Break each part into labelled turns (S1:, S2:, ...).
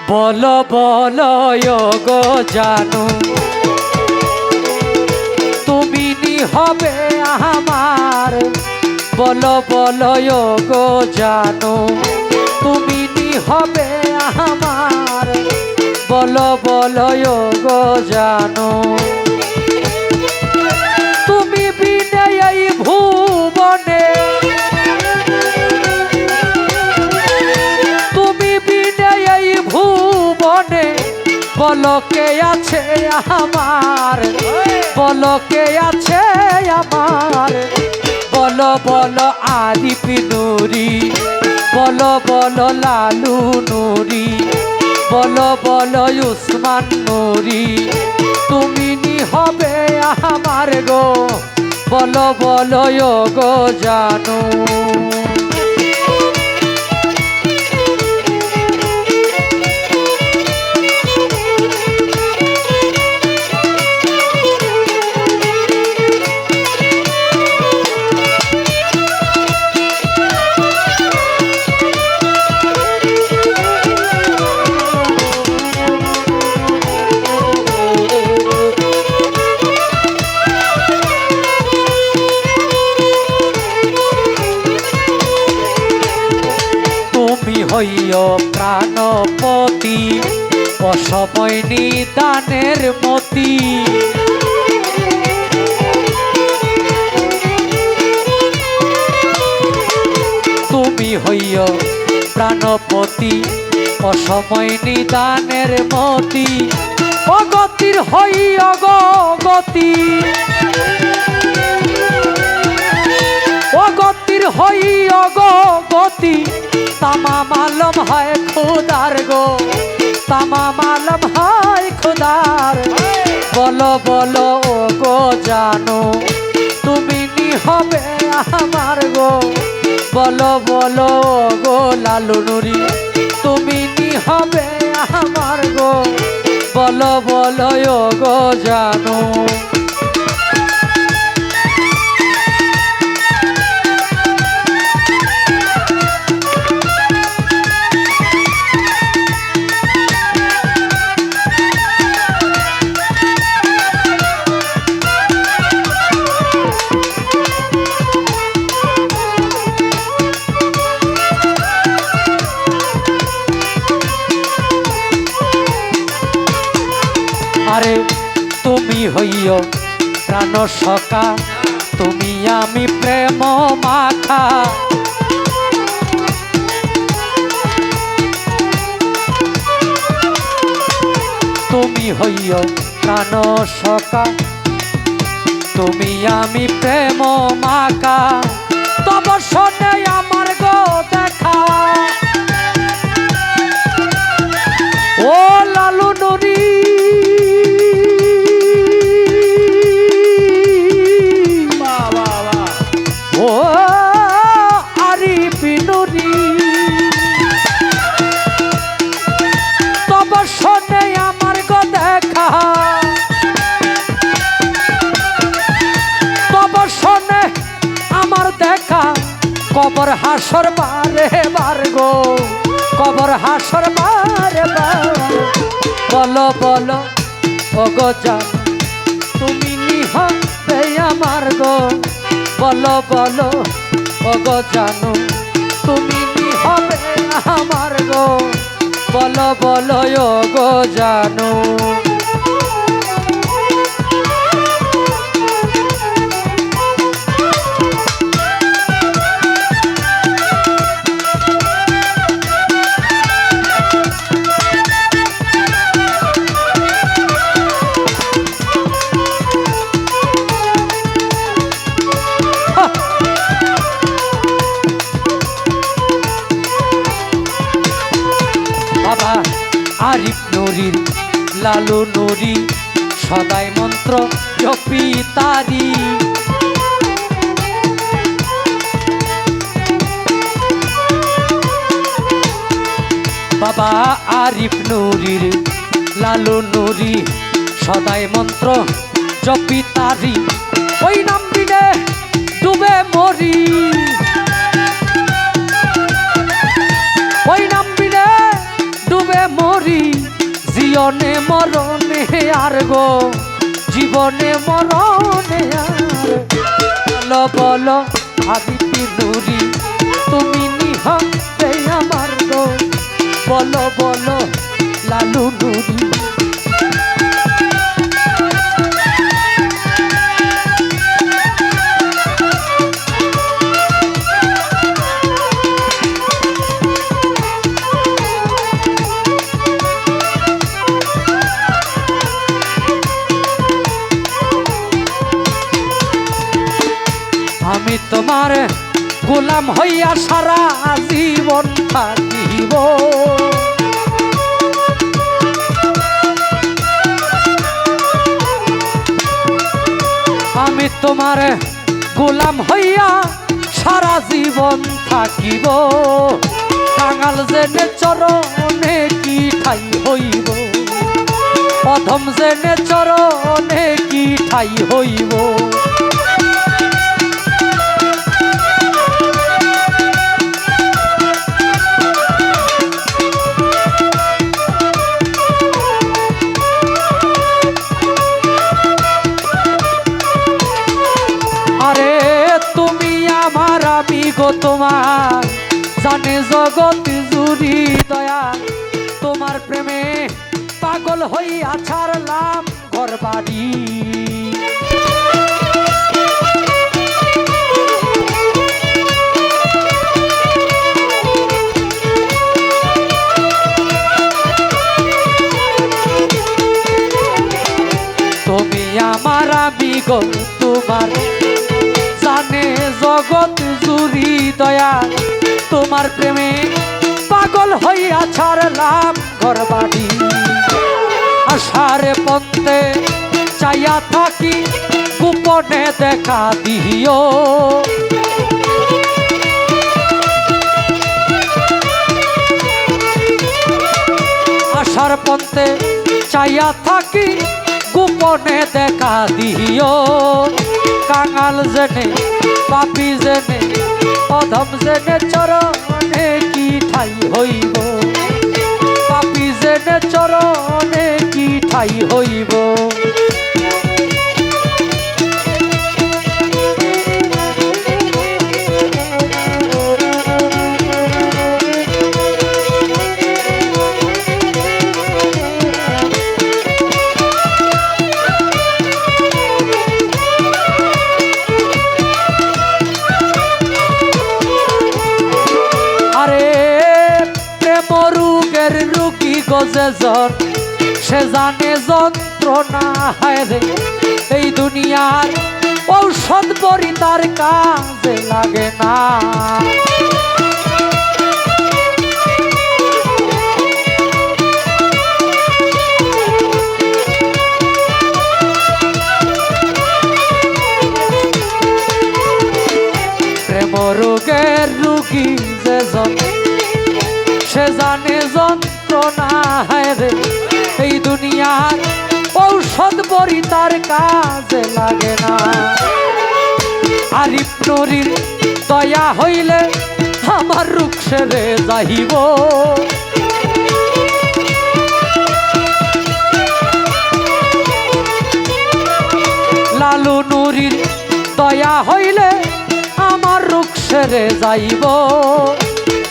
S1: বলো বলো গো জানো তুমি নি হবে আমার। বলো বলো গো জানো তুমি নি হবে আমার। বলো বলো গো জানো তুমি বিনে এই ভুবনে, তুমি বিনে এই ভুবনে বলো কে আছে আমার। বলো কে আছে আমার। বলো বলো আরিফ নুরি, বলো বলো লালু নুরি, বলো বলো উসমান নুরি তুমি নি হবে আমার গো। বলো বলো গো জানো হইও প্রাণপতি অসময় নিদানের মতি। তুমি হইও প্রাণপতি অসময় নিদানের মতি। অগতির হই অগতি, অগতির হই অগতি। তামাম আলম হয় খুদার গো, তামাম আলম হয় খুদার। বলো বলো গো জানো তুমি নি হবে আমার গো। বলো বলো গো লালু নুরি তুমি নি হবে আমার গো। বলো বলো গো জানো আরে তুমি হইও প্রাণ সখা তুমি আমি প্রেম মাখা। তুমি হইও প্রাণ সখা তুমি আমি প্রেম মাখা। তব শোনে আমার গো দেখা ও লালু নুরি। ও আরিফ নুরি তব শোনে আমার গো দেখা। তব শোনে আমার দেখা কবর হাসর বারে বার গো, কবর হাসর বারে বার। বলো বলো ও গো জানো তুমি নি হবে আমার গো। বলো বলো ও গো জানো তুমি নি হবে আমার গো। বলো বলো ও গো জানো বাবা আরিফ নুরির লালু নুরি সদাই মন্ত্র জপি তারি। বাবা আরিফ নুরির লালু নুরি সদাই মন্ত্র জপি তারি। ওই নাম বিনে ডুবে মরি, ওই নাম বিনে ডুবে মরি জীবনে মরণে আর গো জীবনে মরণে আর বলো বলো হাবিবি নুরি তুমি নিহতে আমার গো বলো বলো লালু নুরি আমি তোমার গোলাম হইয়া সারা জীবন থাকিব আমি তোমার গোলাম হইয়া সারা জীবন থাকিব কাঙাল জেনে চরণে কি ঠাই হইব অধম জেনে চরণে কি ঠাই হইব গো তোমার জানে জগৎ জুড়ি দয়া তোমার প্রেমে পাগল হইয়া ছাড়লাম ঘর বাড়ি তুমি আমার আমি গো তোমার জানে জগৎ জুড়ি দয়া তোমার প্রেমে পাগল হইয়া ছাড়লাম ঘর বাড়ি আশার পন্থে চাইয়া থাকি গোপনে দেখা দিও আশার পন্থে চাইয়া থাকি গোপনে দেখা দিও কাঙাল জেনে পাপি জেনে অধম জেনে চরণে কি ঠাই হইব পাপি জেনে চরণে কি ঠাই হইব গজেজন সে জানে যন্ত্রণা হায় রে এই দুনিয়ার ঔষধ বড়ি তার কাজে লাগে না প্রেম রোগের রুগী যেজন সে জানে যন্ত্রণা হায় রে এই দুনিয়ার ঔষধ বড়ি তার কাজে লাগে না আরিফ নুরির দয়া হইলে আমার রূপ সেরে যাইব লালু নুরির দয়া হইলে আমার রূপ সেরে যাইব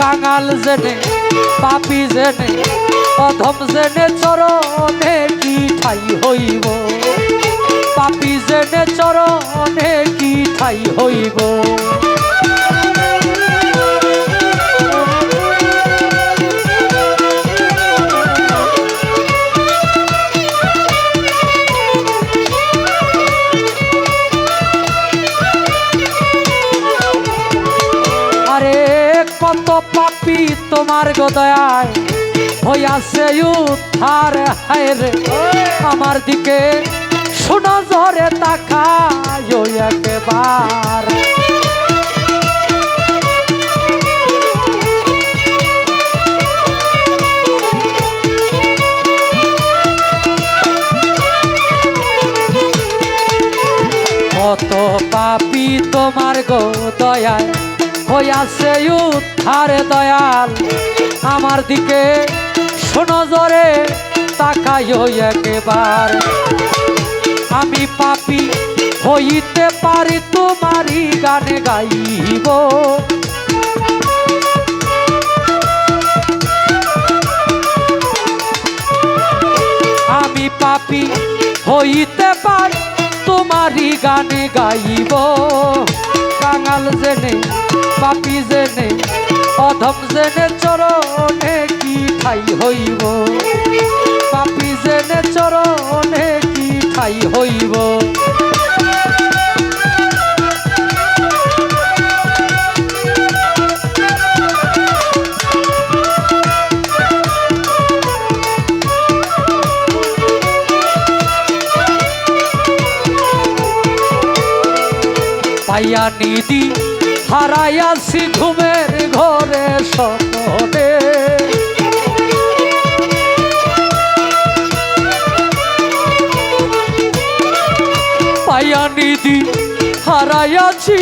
S1: কাঙাল জেনে পাপি জেনে অধম জেনে চরণে কি ঠাই হইব পাপি জেনে চরণে কি ঠাই হইব কত পাপি তোমার গদয়ায় হইয়াছে উদ্ধার হায় রে আমার দিকে শোনা জরে তাকায় একবার কত পাপি তোমার গদয়ায় হইয়াছে উদ্ধার দয়াল আমার দিকে নজরে তাকাইও একবার আমি পাপী হইতে পারি তোমারই গান গাইব আমি পাপী হইতে পারি তোমারই গান গাইব কাঙাল জেনে পাপী জেনে অধম জেনে চরণে কি ঠাই হইব পাপী জেনে চরণে কি ঠাই হইব পাইয়া নিধি হারাইয়াছি ঘুমের ঘরে স্বপ্নে পাইয়া নিধি হারাইয়াছি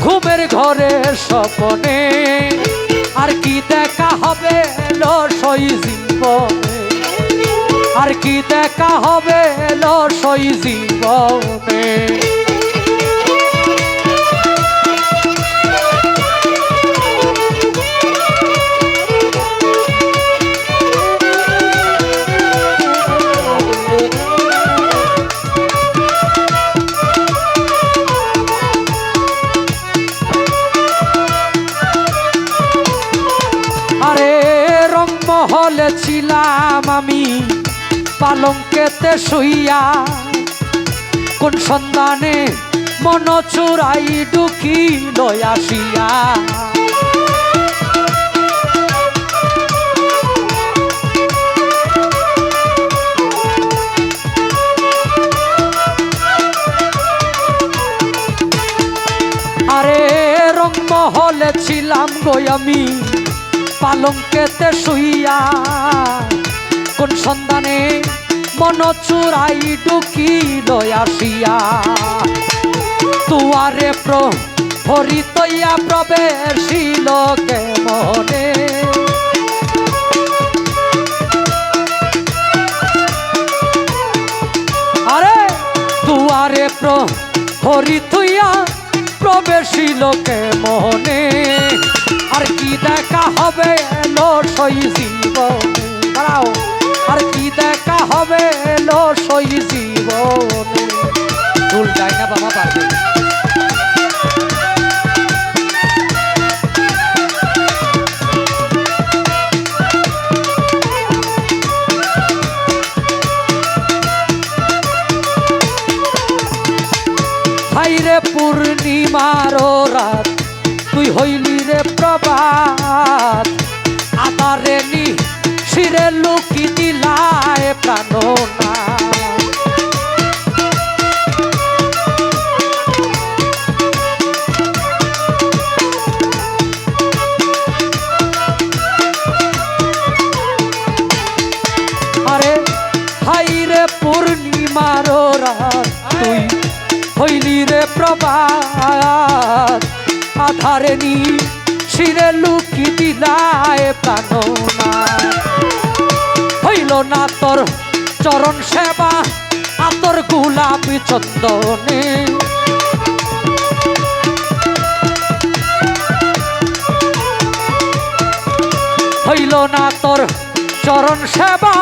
S1: ঘুমের ঘরে স্বপ্নে আর কি দেখা হবে লসই জীবনে আর কি দেখা হবে লসই জীবনে মহলে ছিলাম আমি পালঙ্কেতে শুইয়া কোন সন্ধানে মন চুরাই ঢুকি লই আসিয়া আরে রংমহলে ছিলাম গো আমি পালঙ্কেতে শুইয়া কোন সন্ধানে মন চুরাই ঢুকি লই আসিয়া তুয়ারে প্রহরি তৈয়া প্রবেশিল কে মনে আরে তুয়ারে প্রহরি তৈয়া প্রবেশিল কে মনে আর কি দেখা হবে লসই জীবনে দাঁড়াও আর কি দেখা হবে লসই জীবনে ভুল যায় না বাবা পারবে হাইরে পূর্ণিমার রাত তুই হইলি রে প্রভাত আধারে নি শিরে লুকি দিলায় প্রাণনা আরে হাইরে পূর্ণিমার রাত তুই হইলি রে প্রভাত আধারে নি শিরে লুকি দিলায় প্রাণনা হইল না তোর চরণ সেবা আতর গোলাপি চন্দনে হইল না তোর চরণ সেবা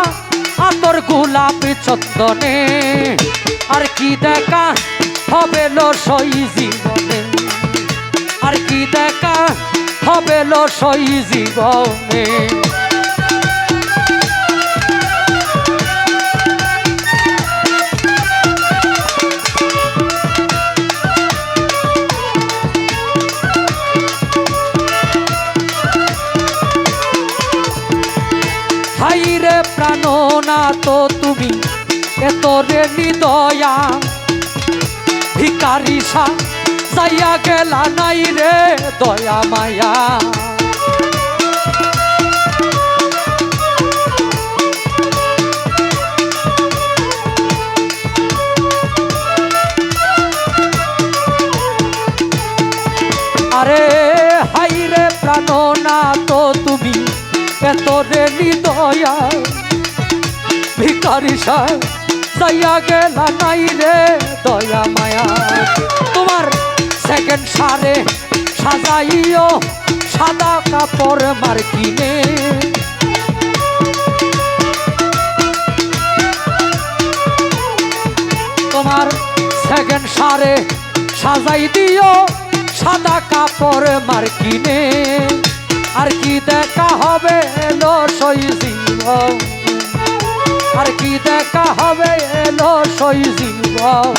S1: আতর গোলাপি চন্দনে আর কি দেখা হবে লসই জীবনে আর কি দেখা হবে লসই জীবনে হাইরে প্রাণনা তো তুমি এত রে নিদয়া ভিকারি সা যাইয়া গেলা নাই রে দয়া মায়া আরে হাইরে প্রাণনা তো তুমি এত রে হৃদয় সাজাইয়া ভিখারি সাজাইয়া গেলা নাই রে দয়া মায়া তোমার সেকেন্ড সারে সাজাইও সাদা কাপড় মার্কিনে তোমার সেকেন্ড সারে সাজাই দিও সাদা কাপড় মার্কিনে আর কি দেখা হবে এলো সই জীবন আর কি দেখা হবে এলো সই জীবন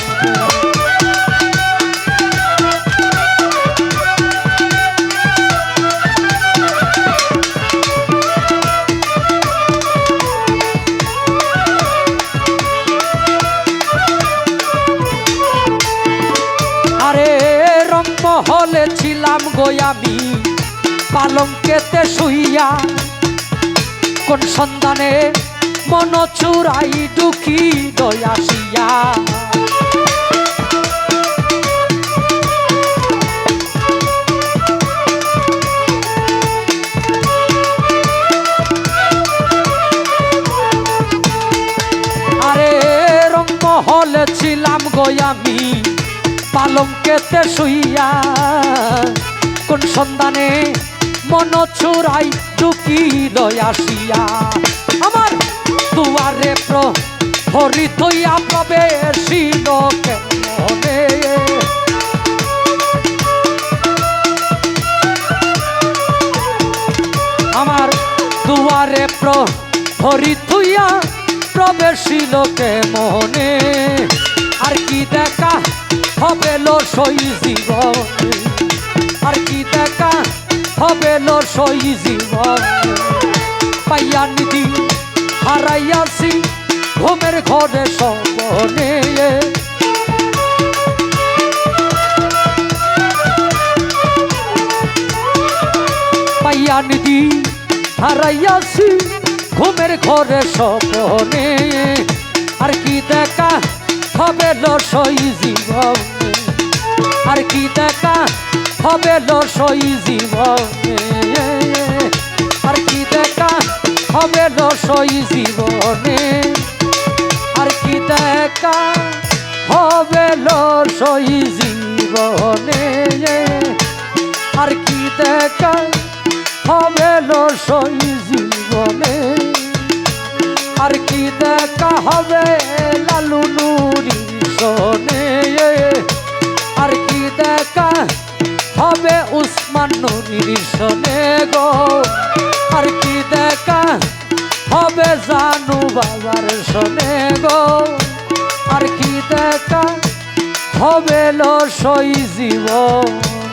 S1: হলে ছিলাম গো আমি পালঙ্কেতে শুইয়া কোন সন্ধানে মন চুরাই দুঃখী দয়াসিয়া আরে রংমহলে ছিলাম গো আমি পালঙ্কেতে শুইয়া কোন সন্ধানে মন চুরাই টুকি দয়াসিয়া আমার দুয়ারে প্রহরী থইয়া প্রবেশিল কেমনে আমার দুয়ারে প্রহরী থইয়া প্রবেশিল কেমনে আর কি দেখা হবে লো সই জীবন আর কি দেখা হবে লো সই জীবন পাইয়া নিধি হারাইয়াছি ঘুমের ঘরে সপনে পাইয়া নিধি হারাইয়াছি ঘুমের ঘরে সপনে আর কি দেখা হবে লো সই জীবন আর কি দেখা হবে লো সই জীবন আর কি দেখা হবে লো সই জীবনে আর কি দেখা হবে লো সই জীবনে আর কি দেখা হবে লো সই জীবনে আর কি দেখা হবে লালু নুরি শোনে আর কি দেখা হবে উসমান নুরির শোনে গো আর কি দেখা হবে জানু বাবার শোনে গো আর কি দেখা হবে লো সই জীবন।